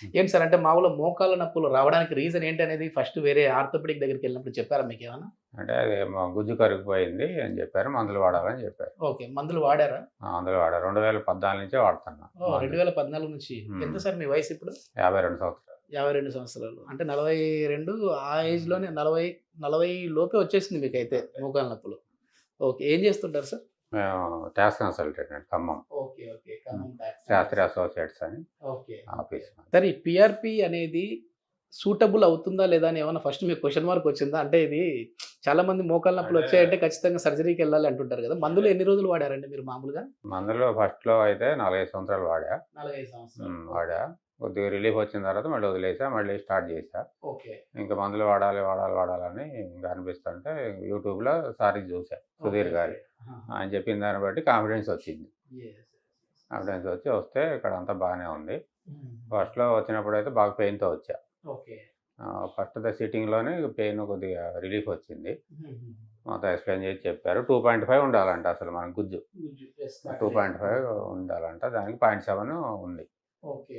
హ్మ్. ఏంటి సార్ అంటే మామూలుగా మోకాళ్ళ నొప్పులు రావడానికి రీజన్ ఏంటనేది ఫస్ట్ వేరే ఆర్థోపెడిక్ దగ్గరికెళ్ళినప్పుడు చెప్పారా మీకేమన్నా? అంటే అది గుజ్జు కరిగిపోయింది అని చెప్పారు. మందులు వాడాలని చెప్పారు. ఓకే. మందులు వాడారా? మందులు వాడా. 2014 నుంచే వాడుతున్నా ఓహ్! మందులు. 2014 నుంచి. ఎంత హ్మ్. సార్ మీ వయసిప్పుడు? 52 సంవత్సరాలు. 52 సంవత్సరాలు. అంటే 42 ఆ ఏజ్‌లోనే 40, 40 లోపే వచ్చేసింది మీకైతే మోకాళ్ళ నొప్పులు. ఓకే. ఏం చేస్తుంటారు సార్? మేము టాక్స్ కన్సల్టెంట్ అండి Khammam. Okay. Okay. Hmm. Khammam tax Shastri consultant. Associates అని ఓకే. ఓకే. ఆఫీస్ మాది. సరే ఈ పీఆర్‌పీ అనేది సూటబుల్ అవుతుందా లేదా అని ఏమన్నా ఫస్ట్ మీకు క్వెషన్ మార్క్ వచ్చిందా? అంటే ఇది చాలా మంది మోకాళ్ళ నొప్పులు అంటే వచ్చాయంటే ఖచ్చితంగా సర్జరీకెళ్ళాలి అంటుంటారు కదా! మందులు ఎన్ని రోజులు వాడారండి మీరు మామూలుగా? మందులు ఫస్ట్‌లో అయితే 4, 5 సంవత్సరాలు వాడా. 4, 5 సంవత్సరాలు. ఓకే. వాడా. కొద్దిగా రిలీఫ్ వచ్చిన తర్వాత మళ్ళీ వదిలేసా. మళ్ళీ స్టార్ట్ చేశా. ఓకే. ఇంక మందులు వాడాలి, వాడాలి, వాడాలని ఇంక అనిపిస్తుంటే యూట్యూబ్‌లో సార్‌ది చూసా. ఓకే. సుధీర్ ఓకే. గారి. ఆహా! ఆయన చెప్పిన దాన్ని బట్టి కాన్ఫిడెన్స్ వచ్చింది. యెస్. కాన్ఫిడెన్స్ వస్తే ఇక్కడ అంతా బాగానే ఉంది. హుహు. ఫస్ట్‌లో వచ్చినప్పుడైతే బాగా పెయిన్‌తో వచ్చా. ఓకే. ఫస్ట్ సిట్టింగ్‌లోనే పెయిన్ కొద్దిగా రిలీఫ్ వచ్చింది. హుహు. మొత్తం ఎక్స్‌ప్లెయిన్ చేసి చెప్పారు. 2.5 ఉండాలంట అసలు మన గుజ్జు. గుజ్జు. యెస్. కరెక్టే. 2.5 ఉండాలంట. దానికి 0.7 ఉంది. ఓకే.